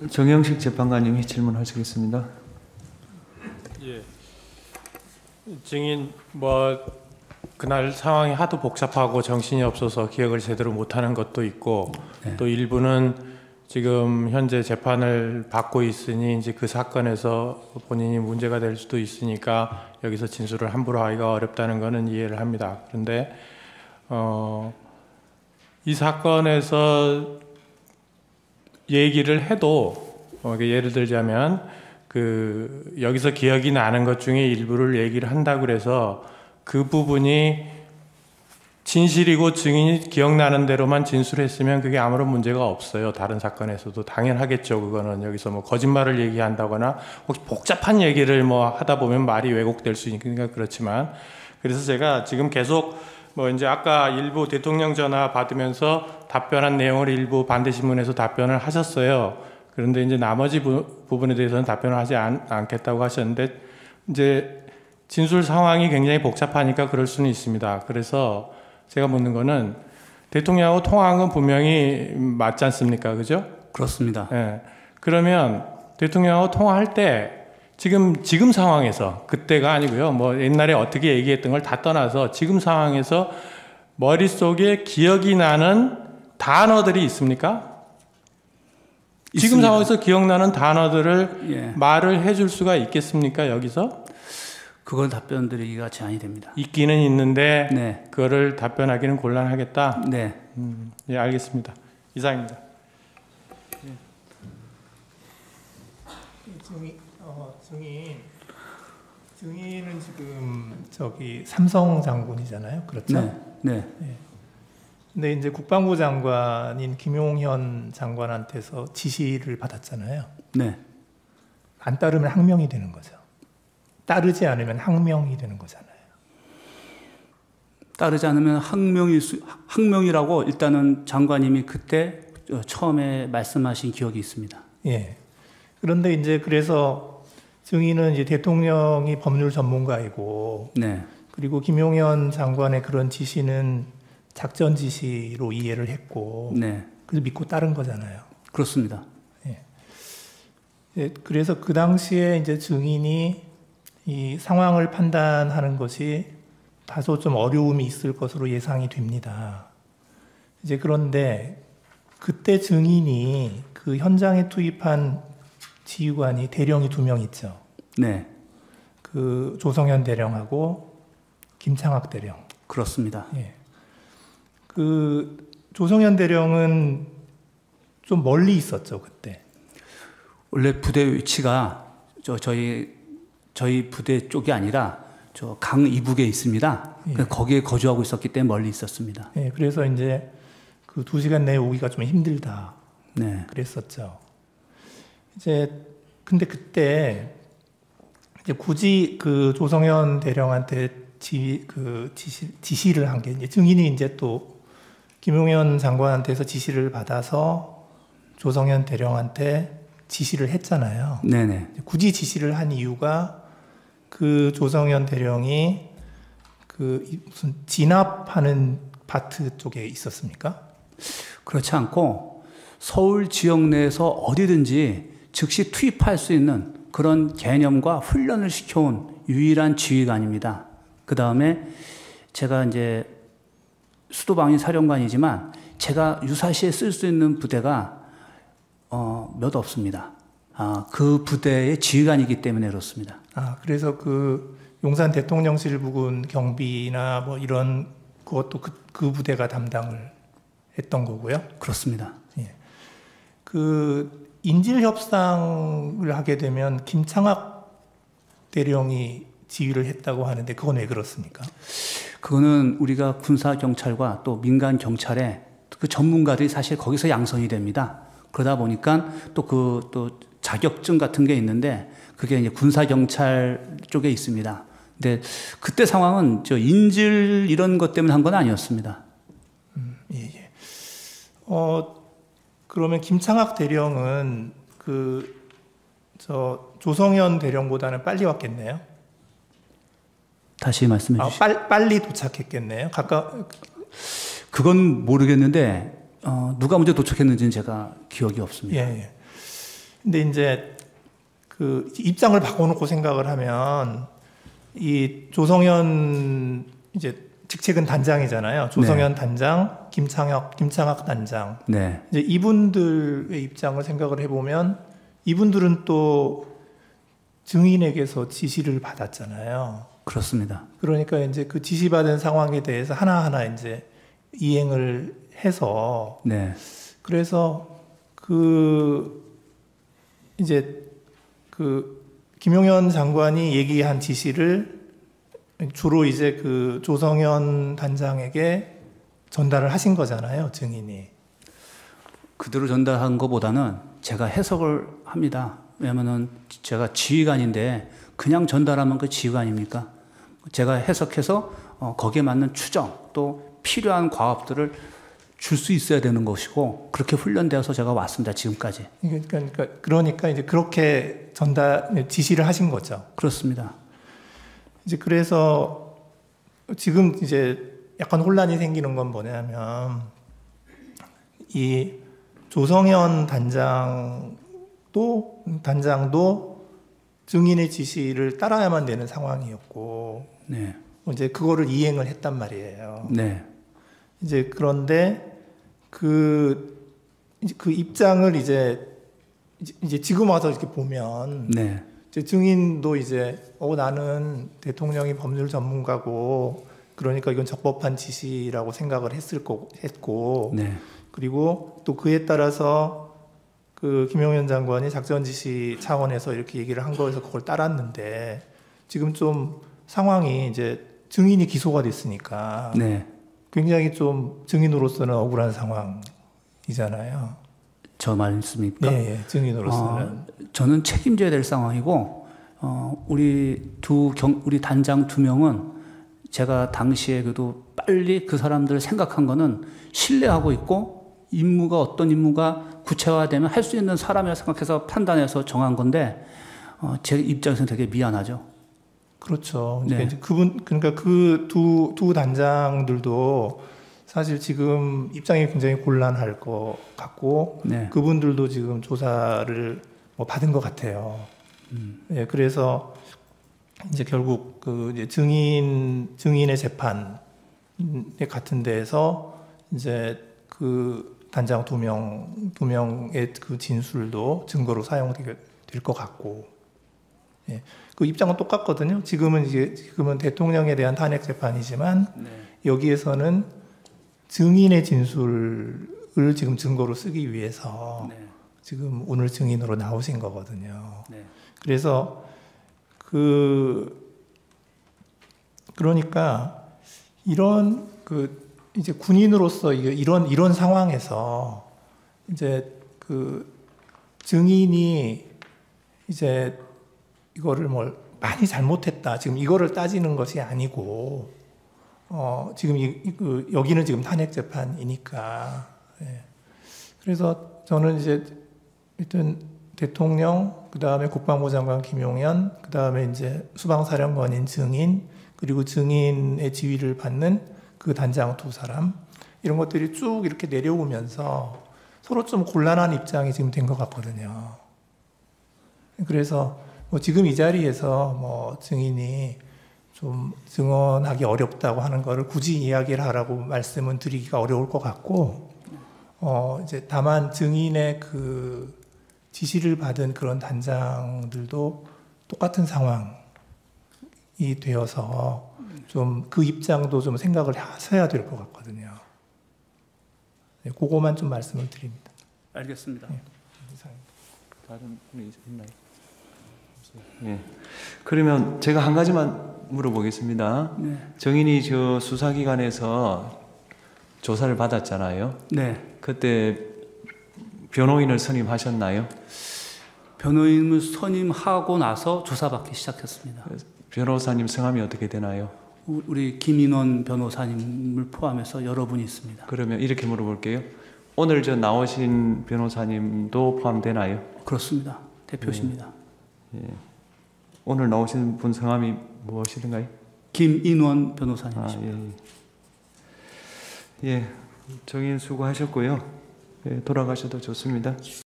정영식 재판관님이 질문하시겠습니다. 예. 증인 그날 상황이 하도 복잡하고 정신이 없어서 기억을 제대로 못하는 것도 있고 네. 또 일부는 지금 현재 재판을 받고 있으니 이제 그 사건에서 본인이 문제가 될 수도 있으니까 여기서 진술을 함부로 하기가 어렵다는 것은 이해를 합니다. 그런데 이 사건에서 얘기를 해도 예를 들자면 여기서 기억이 나는 것 중에 일부를 얘기를 한다고 그래서 그 부분이 진실이고 증인이 기억나는 대로만 진술했으면 그게 아무런 문제가 없어요. 다른 사건에서도 당연하겠죠. 그거는 여기서 거짓말을 얘기한다거나 혹시 복잡한 얘기를 하다 보면 말이 왜곡될 수 있으니까 그렇지만, 그래서 제가 지금 계속 이제 아까 일부 대통령 전화 받으면서 답변한 내용을 일부 반대신문에서 답변을 하셨어요. 그런데 이제 나머지 부분에 대해서는 답변을 하지 않겠다고 하셨는데, 이제 진술 상황이 굉장히 복잡하니까 그럴 수는 있습니다. 그래서 제가 묻는 거는 대통령하고 통화한 건 분명히 맞지 않습니까? 그죠? 그렇습니다. 예. 그러면 대통령하고 통화할 때 지금 상황에서, 그때가 아니고요. 옛날에 어떻게 얘기했던 걸 다 떠나서 지금 상황에서 머릿속에 기억이 나는 단어들이 있습니까? 있습니다. 지금 상황에서 기억나는 단어들을 말을 해줄 수가 있겠습니까? 여기서? 그걸 답변 드리기가 제한이 됩니다. 있기는 있는데 네. 그거를 답변하기는 곤란하겠다? 네. 예, 알겠습니다. 이상입니다. 증인은 지금 삼성 장군이잖아요. 그렇죠? 네. 네. 근데 이제 국방부 장관인 김용현 장관한테서 지시를 받았잖아요. 네. 안 따르면 항명이 되는 거죠. 따르지 않으면 항명이 되는 거잖아요. 따르지 않으면 항명이라고 일단은 장관님이 그때 처음에 말씀하신 기억이 있습니다. 예. 그런데 이제 그래서 증인은 이제 대통령이 법률 전문가이고, 네. 그리고 김용현 장관의 그런 지시는 작전 지시로 이해를 했고, 네. 그래서 믿고 따른 거잖아요. 그렇습니다. 예. 예, 그래서 그 당시에 이제 증인이 이 상황을 판단하는 것이 다소 좀 어려움이 있을 것으로 예상이 됩니다. 이제 그런데 그때 증인이 그 현장에 투입한 지휘관이 대령이 2명 있죠. 네. 그 조성현 대령하고 김창학 대령. 그렇습니다. 예. 그 조성현 대령은 좀 멀리 있었죠, 그때. 원래 부대 위치가 저희 부대 쪽이 아니라 저 강 이북에 있습니다. 예. 거기에 거주하고 있었기 때문에 멀리 있었습니다. 예, 그래서 이제 그 2시간 내에 오기가 좀 힘들다. 네. 그랬었죠. 근데 그때 이제 굳이 그 조성현 대령한테 지시를 한 게, 이제 증인이 이제 또 김용현 장관한테서 지시를 받아서 조성현 대령한테 지시를 했잖아요. 네네. 굳이 지시를 한 이유가 그 조성현 대령이 무슨 진압하는 파트 쪽에 있었습니까? 그렇지 않고 서울 지역 내에서 어디든지 즉시 투입할 수 있는 그런 개념과 훈련을 시켜온 유일한 지휘관입니다. 그 다음에 제가 이제 수도방위 사령관이지만 제가 유사시에 쓸 수 있는 부대가 몇 없습니다. 그 부대의 지휘관이기 때문에 그렇습니다. 그래서 그 용산 대통령실 부근 경비나 이런 그것도 그 부대가 담당을 했던 거고요. 그렇습니다. 예. 그 인질 협상을 하게 되면 김창학 대령이 지휘를 했다고 하는데 그건 왜 그렇습니까? 그거는 우리가 군사 경찰과 또 민간 경찰의 그 전문가들이 사실 거기서 양성이 됩니다. 그러다 보니까 또 자격증 같은 게 있는데 그게 이제 군사 경찰 쪽에 있습니다. 근데 그때 상황은 인질 이런 것 때문에 한 건 아니었습니다. 예. 그러면 김창학 대령은 조성현 대령보다는 빨리 왔겠네요. 다시 말씀해 주시죠. 빨리 도착했겠네요. 그건 모르겠는데 누가 먼저 도착했는지는 제가 기억이 없습니다. 예. 근데 이제 그 입장을 바꿔놓고 생각을 하면 이 조성현 이제 직책은 단장이잖아요. 조성현 단장, 김창학 단장. 네. 이제 이분들의 입장을 생각을 해보면 이분들은 또 증인에게서 지시를 받았잖아요. 그렇습니다. 그러니까 이제 그 지시받은 상황에 대해서 하나하나 이제 이행을 해서 네. 그래서 이제 김용현 장관이 얘기한 지시를 주로 이제 그 조성현 단장에게 전달을 하신 거잖아요, 증인이. 그대로 전달한 것보다는 제가 해석을 합니다. 왜냐면은 제가 지휘관인데 그냥 전달하면 그 지휘관입니까? 제가 해석해서 거기에 맞는 추정 또 필요한 과업들을 줄 수 있어야 되는 것이고 그렇게 훈련되어서 제가 왔습니다. 지금까지. 그러니까 이제 그렇게 지시를 하신 거죠. 그렇습니다. 이제 그래서 지금 이제 약간 혼란이 생기는 건 뭐냐면 이 조성현 단장도 증인의 지시를 따라야만 되는 상황이었고, 네. 이제 그거를 이행을 했단 말이에요. 네. 이제 그런데 그 입장을 이제 지금 와서 이렇게 보면, 네. 이제 증인도 이제 나는 대통령이 법률 전문가고, 그러니까 이건 적법한 지시라고 생각을 했고, 네. 그리고 또 그에 따라서 그 김용현 장관이 작전 지시 차원에서 이렇게 얘기를 한 거에서 그걸 따랐는데 지금 좀 상황이 이제 증인이 기소가 됐으니까 네. 굉장히 좀 증인으로서는 억울한 상황이잖아요. 저 말씀입니까? 예, 증인으로서는. 저는 책임져야 될 상황이고, 우리 우리 단장 2명은 제가 당시에 그래도 빨리 그 사람들을 생각한 거는 신뢰하고 있고, 어떤 임무가 구체화되면 할 수 있는 사람이라 생각해서 판단해서 정한 건데, 제 입장에서는 되게 미안하죠. 그렇죠. 네. 그러니까 그 두 단장들도 사실 지금 입장이 굉장히 곤란할 것 같고, 네. 그분들도 지금 조사를 받은 것 같아요. 예, 그래서 이제 결국 이제 증인의 재판에 같은 데에서 이제 그 단장 두 명의 그 진술도 증거로 사용될 것 같고, 예, 그 입장은 똑같거든요. 지금은 대통령에 대한 탄핵 재판이지만 네. 여기에서는 증인의 진술을 지금 증거로 쓰기 위해서 네. 지금 오늘 증인으로 나오신 거거든요. 네. 그래서 그러니까 이런 이제 군인으로서 이런 상황에서 이제 증인이 이제 이거를 많이 잘못했다. 지금 이거를 따지는 것이 아니고 지금 여기는 지금 탄핵 재판이니까. 예. 그래서 저는 이제 일단 대통령, 그 다음에 국방부 장관 김용현, 그 다음에 이제 수방사령관인 증인, 그리고 증인의 지휘를 받는 그 단장 2사람, 이런 것들이 쭉 이렇게 내려오면서 서로 좀 곤란한 입장이 지금 된 것 같거든요. 그래서 지금 이 자리에서 증인이 좀 증언하기 어렵다고 하는 거를 굳이 이야기를 하라고 말씀은 드리기가 어려울 것 같고, 이제 다만 증인의 지시를 받은 그런 단장들도 똑같은 상황이 되어서 좀 그 입장도 좀 생각을 하셔야 될 것 같거든요. 네, 그거만 좀 말씀을 드립니다. 알겠습니다. 네. 다른 분이 있나요? 예. 그러면 제가 한 가지만 물어보겠습니다. 네. 정인이 저 수사기관에서 조사를 받았잖아요. 네. 그때 변호인을 선임하셨나요? 변호인을 선임하고 나서 조사받기 시작했습니다. 변호사님 성함이 어떻게 되나요? 우리 김인원 변호사님을 포함해서 여러분이 있습니다. 그러면 이렇게 물어볼게요. 오늘 저 나오신 변호사님도 포함되나요? 그렇습니다. 대표십니다. 예. 오늘 나오신 분 성함이 무엇이든가요? 김인원 변호사님이십니다. 예. 예. 정인 수고하셨고요. 예, 돌아가셔도 좋습니다.